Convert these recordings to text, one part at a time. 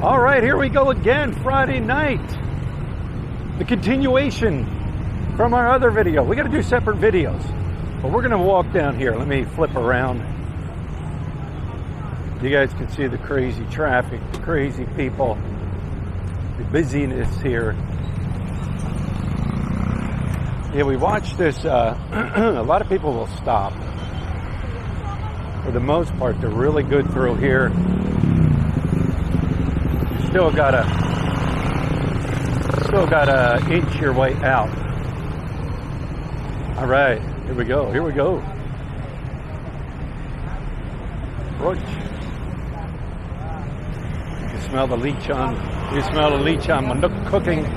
All right, here we go again, Friday night. The continuation from our other video. We got to do separate videos, but we're going to walk down here. Let me flip around. You guys can see the crazy traffic, the crazy people, the busyness here. Yeah, we watched this. A lot of people will stop. For the most part, they're really good through here. Still gotta inch your way out. All right, here we go. Here we go. Approach. You smell the lechon. You smell the lechon manok cooking.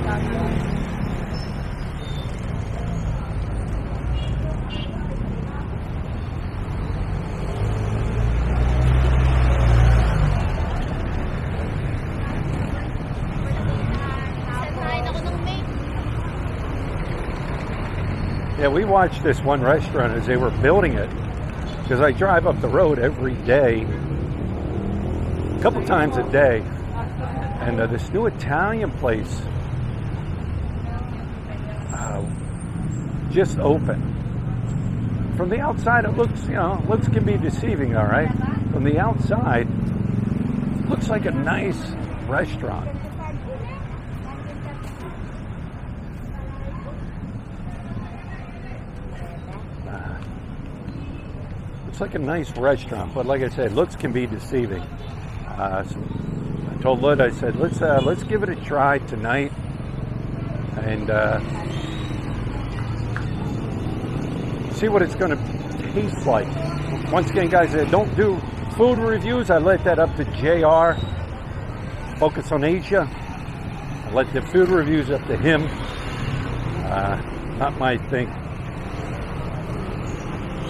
Yeah, we watched this one restaurant as they were building it, because I drive up the road every day, a couple times a day, and this new Italian place just opened. From the outside, it looks, looks can be deceiving, all right? From the outside, it looks like a nice restaurant. It's like a nice restaurant, but like I said, looks can be deceiving. So I told Lud, I said, let's give it a try tonight, and see what it's going to taste like. Once again, guys, I don't do food reviews. I let that up to JR. Focus on Asia. I let the food reviews up to him. Not my thing.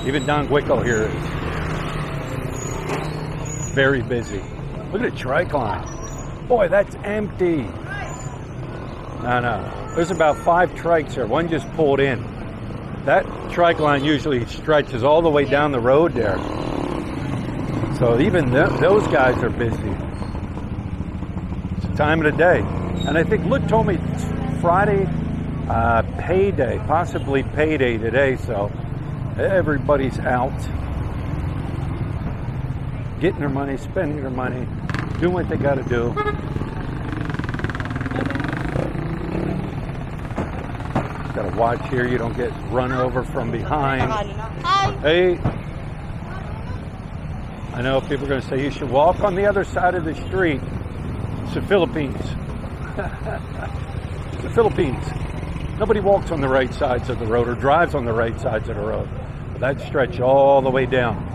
Even Don Guico here is very busy. Look at the trike-line. Boy, that's empty. No. There's about 5 trikes here. One just pulled in. That trike line usually stretches all the way down the road there. So even those guys are busy. It's the time of the day. And I think Luke told me it's Friday payday, possibly payday today, so everybody's out, getting their money, spending their money, doing what they got to do. Got to watch here you don't get run over from behind. Hey, I know people are going to say you should walk on the other side of the street. It's the Philippines. It's the Philippines. Nobody walks on the right sides of the road or drives on the right sides of the road. But that stretch all the way down.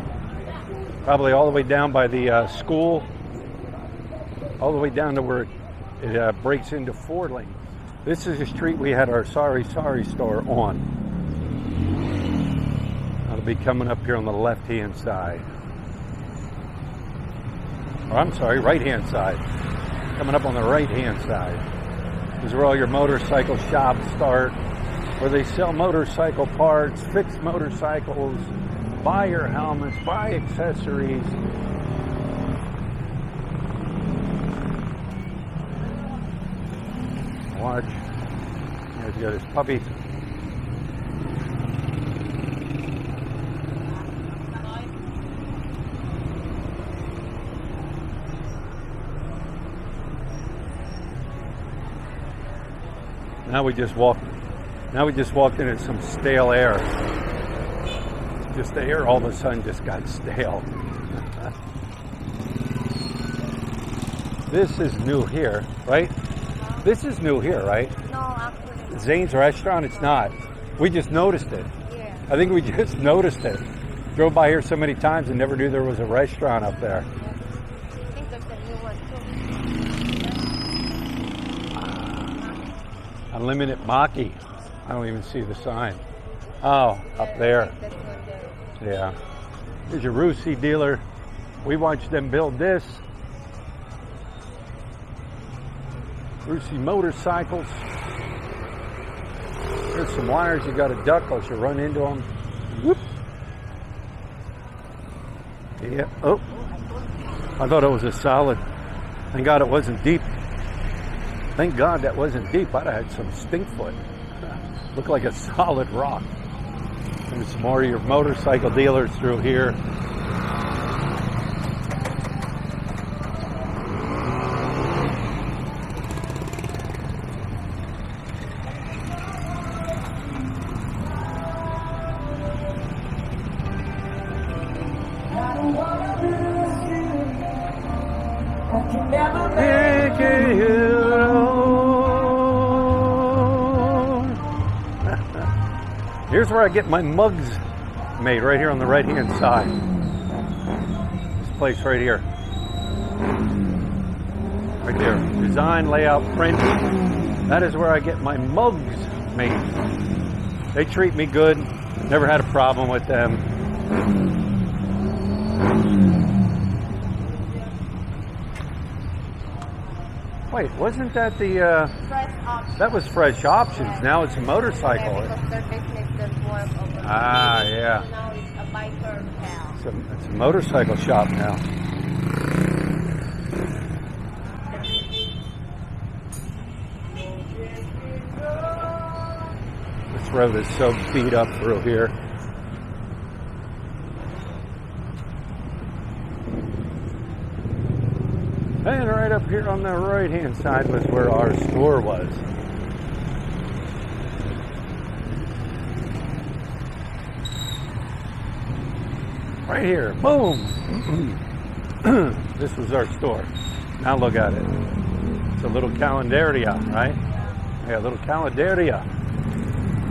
Probably all the way down by the school. All the way down to where it breaks into 4 lanes. This is the street we had our Sorry store on. That'll be coming up here on the left-hand side. Or I'm sorry, right-hand side. Coming up on the right-hand side. This is where all your motorcycle shops start, where they sell motorcycle parts, fix motorcycles, buy your helmets, buy accessories. Watch. There's got his puppy. Now we just walked into some stale air. Just the air all of a sudden just got stale. This is new here, right? This is new here, right? No, actually. Zane's restaurant, it's not. We just noticed it. Yeah. I think we just noticed it. Drove by here so many times and never knew there was a restaurant up there. I think there's a new one too. Unlimited Maki. I don't even see the sign. Oh, up there. Yeah. Here's your Rusi dealer. We watched them build this. Rusi motorcycles. There's some wires you got to duck else you run into them. Whoop. Yeah. Oh. I thought it was a solid. Thank God it wasn't deep. Thank God that wasn't deep. I'd have had some stink foot. Looked like a solid rock. There's some more of your motorcycle dealers through here. Here's where I get my mugs made, right here on the right-hand side. This place right here. Right there. Design, layout, print. That is where I get my mugs made. They treat me good. Never had a problem with them. Wait, wasn't that the, Fresh options. that was Fresh Options. Now it's a motorcycle. Yeah, because their business does more of a Ah, yeah. now it's a biker town. It's a motorcycle shop now. This road is so beat up through here. And right up here on the right-hand side was where our store was. Right here, boom! This was our store. Now look at it. It's a little calendaria, right? Yeah, a little calendaria.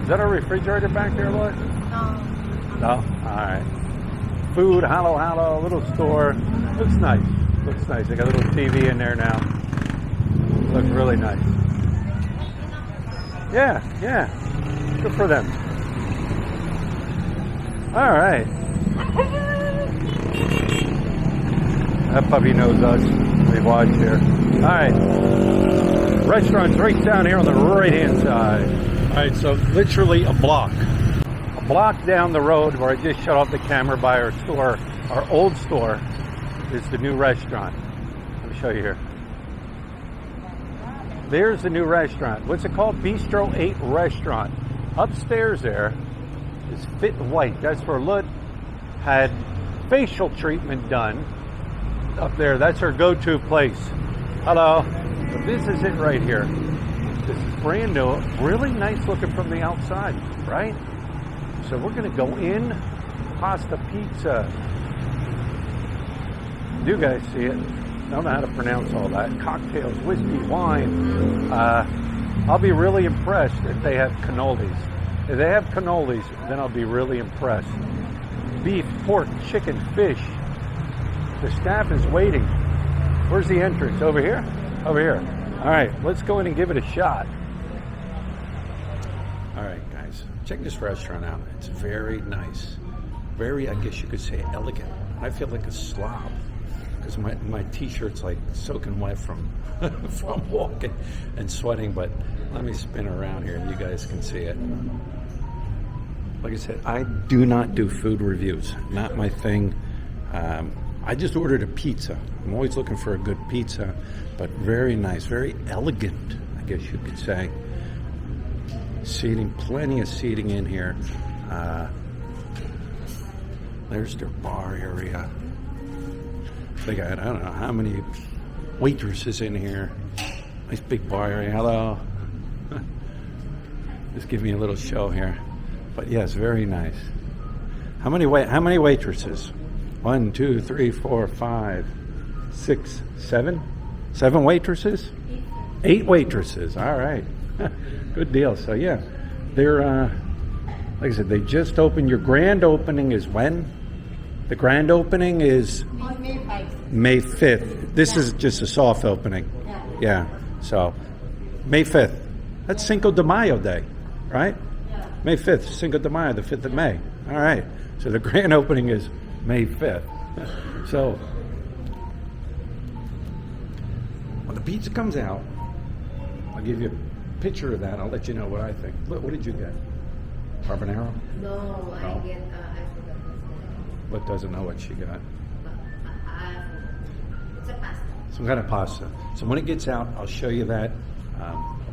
Is that a refrigerator back there, Lloyd? No. No? Alright. Food, hello, little store. Looks nice. Looks nice. They got a little TV in there now. Looks really nice. Yeah. Good for them. Alright. That puppy knows us. We watch here. Alright. Restaurant's right down here on the right-hand side. Alright, so literally a block. A block down the road where I just shut off the camera by our store, our old store, is the new restaurant. Let me show you here. There's the new restaurant. What's it called? Bistro 8 Restaurant. Upstairs there is Fit White. That's where Lut had facial treatment done. Up there, that's her go-to place. Hello. But this is it right here. This is brand new. Really nice looking from the outside, right? So we're going to go in. Pasta pizza. You guys see it. I don't know how to pronounce all that. Cocktails, whiskey, wine. I'll be really impressed if they have cannolis. If they have cannolis, then I'll be really impressed. Beef, pork, chicken, fish. The staff is waiting. Where's the entrance? Over here? Over here. All right, let's go in and give it a shot. All right, guys, check this restaurant out. It's very nice. Very, I guess you could say, elegant. I feel like a slob because my t-shirt's like soaking wet from from walking and sweating. But let me spin around here and you guys can see it. Like I said, I do not do food reviews. Not my thing. I just ordered a pizza. I'm always looking for a good pizza, but very nice, very elegant, I guess you could say. Seating, plenty of seating in here. There's their bar area. They got, I don't know how many waitresses in here. Nice big bar area. Hello. Just give me a little show here. But yes, very nice. How many waitresses? 1, 2, 3, 4, 5, 6, 7? 7 waitresses? 8 waitresses. All right. Good deal. So yeah, they're like I said, they just opened. Your grand opening is when? The grand opening is On May 5th. May 5th. This is just a soft opening. Yeah. So May 5th. That's Cinco de Mayo Day, right? May 5th, Cinco de Mayo, the 5th of May. All right. So the grand opening is May 5th. So when the pizza comes out, I'll give you a picture of that. I'll let you know what I think. Look, what did you get? Carbonara? No, No. I forgot this name. What doesn't know what she got? It's a pasta. It's some kind of pasta. So when it gets out, I'll show you that.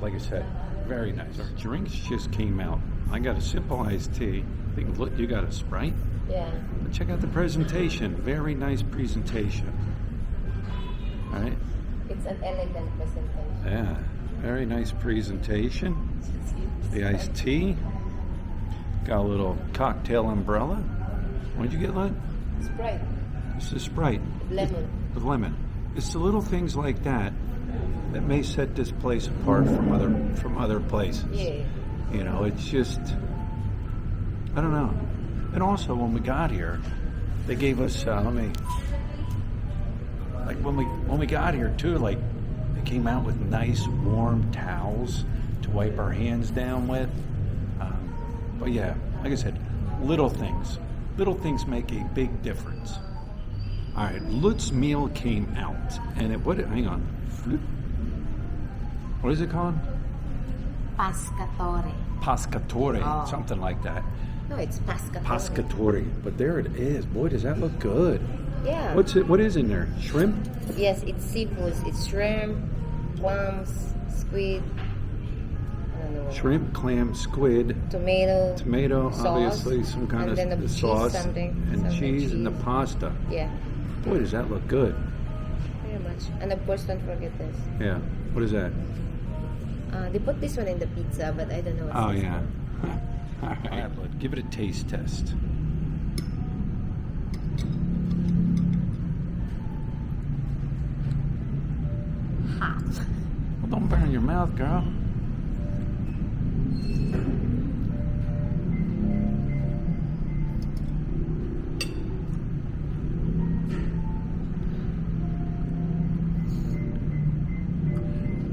Like I said, very nice. Our drinks just came out. I got a simple iced tea. I think, look, you got a Sprite? Yeah. But check out the presentation. Very nice presentation. All right. It's an elegant presentation. Yeah. Very nice presentation. The iced tea. Got a little cocktail umbrella. What did you get, Lynn? Sprite. This is Sprite. Lemon. With lemon. It's the little things like that that may set this place apart from other places. Yeah. You know, it's just, I don't know. And also, when we got here, they gave us, when we got here too, like, they came out with nice warm towels to wipe our hands down with. But yeah, like I said, little things make a big difference. All right, Lutz's meal came out, and hang on. What is it called? Pescatore. Pescatore, Oh. something like that. No, it's pescatore. Pescatore, but there it is. Boy, does that look good. Yeah. What is in there? Shrimp? Yes, it's seafoods. It's shrimp, clams, squid. I don't know. Shrimp, clam, squid, Tomato, sauce, obviously some kind and of then the sauce, cheese, something cheese, and the pasta. Yeah, Boy, does that look good. very much. And of course, don't forget this. Yeah. What is that? They put this one in the pizza, but I don't know what's Oh this yeah. one. All right, let's give it a taste test. Hot. Well, don't burn your mouth, girl.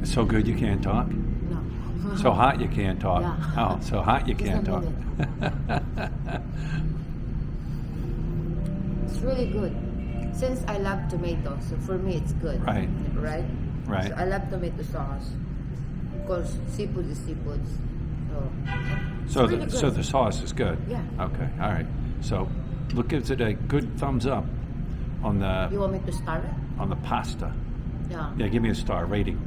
It's so good you can't talk? No. So hot you can't talk? Yeah. Oh, so hot you Just can't a talk. It's really good. Since I love tomato, so for me it's good. Right. Right? Right. So I love tomato sauce. Of course, seafood is seafood. So really so good. the sauce is good? Yeah. Okay, all right. So look, gives it a good thumbs up on You want me to star it? the pasta. Yeah. Yeah, give me a star rating.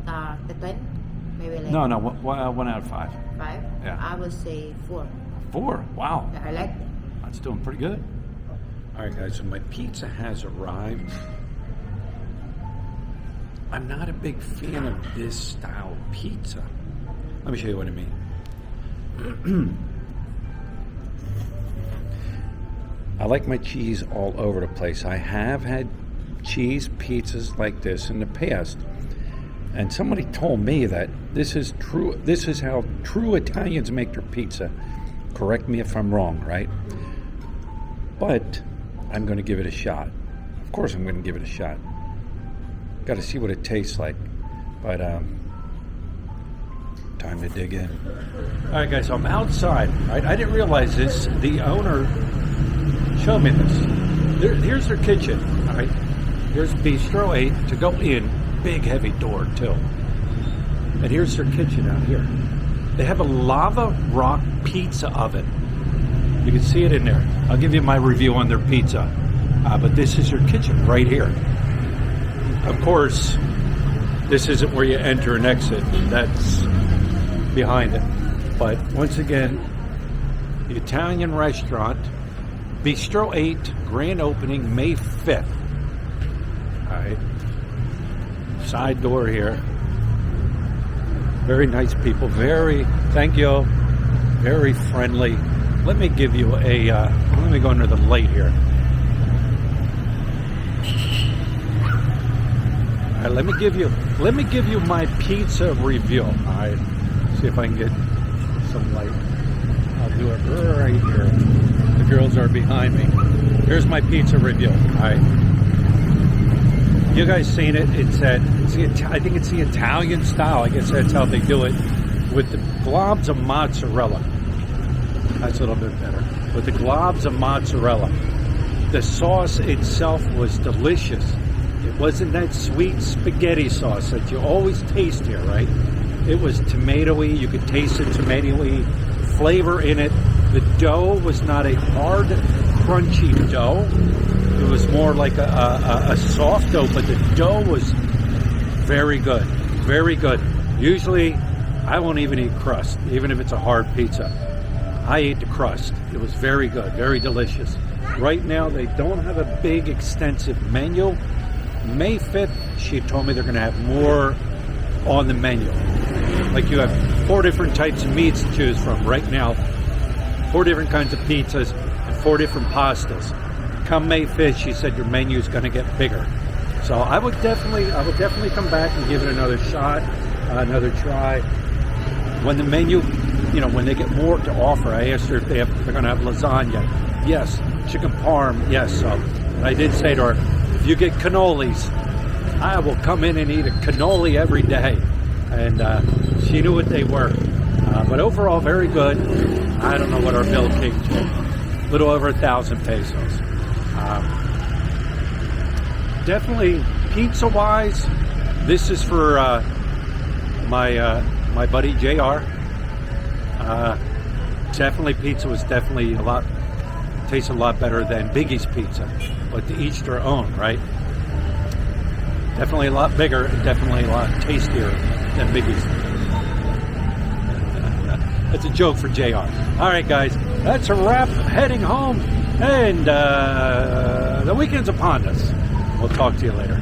The 10? Maybe like No, 1 out of 5. 5? Yeah. I would say 4. 4? Wow. I like it. That's doing pretty good. All right, guys, so my pizza has arrived. I'm not a big fan of this style of pizza. Let me show you what I mean. I like my cheese all over the place. I have had cheese pizzas like this in the past. And somebody told me that this is true. This is how true Italians make their pizza. Correct me if I'm wrong, right? But I'm going to give it a shot. Of course, I'm going to give it a shot. Got to see what it tastes like. But time to dig in. All right, guys. So I'm outside. Right? I didn't realize this. The owner showed me this. Here's their kitchen. All right. Here's Bistro 8 to go in. Big heavy door too. And here's their kitchen out here. They have a lava rock pizza oven. You can see it in there. I'll give you my review on their pizza. But this is their kitchen right here. Of course, this isn't where you enter and exit. That's behind it. But once again, the Italian restaurant, Bistro 8, grand opening May 5th. All right. Side door here. Very nice people. Thank you. Very friendly. Let me give you a, let me go under the light here. All right, let me give you my pizza review. All right, see if I can get some light. I'll do it right here. The girls are behind me. Here's my pizza review. All right. You guys seen it? I think it's the Italian style. I guess that's how they do it, with the globs of mozzarella. That's a little bit better. With the globs of mozzarella. The sauce itself was delicious. It wasn't that sweet spaghetti sauce that you always taste here, right? It was tomatoey. You could taste the tomatoey flavor in it. The dough was not a hard, crunchy dough. It was more like a soft dough, but the dough was very good, very good. Usually, I won't even eat crust, even if it's a hard pizza. I ate the crust. It was very good, very delicious. Right now, they don't have a big, extensive menu. May 5th, she told me they're going to have more on the menu. Like you have 4 different types of meats to choose from right now. 4 different kinds of pizzas and 4 different pastas. Come May 5th, she said your menu is going to get bigger. So I would definitely come back and give it another shot, another try. When the menu, when they get more to offer, I asked her if they're going to have lasagna. Yes. Chicken parm. Yes. So I did say to her, if you get cannolis, I will come in and eat a cannoli every day. And she knew what they were. But overall, very good. I don't know what our bill came to. A little over 1,000 pesos. Definitely pizza-wise, this is for my buddy JR. Definitely pizza was definitely tasted a lot better than Biggie's pizza, but to each their own, right? Definitely a lot bigger and definitely a lot tastier than Biggie's. That's a joke for JR. All right, guys, that's a wrap. Heading home, and the weekend's upon us. We'll talk to you later.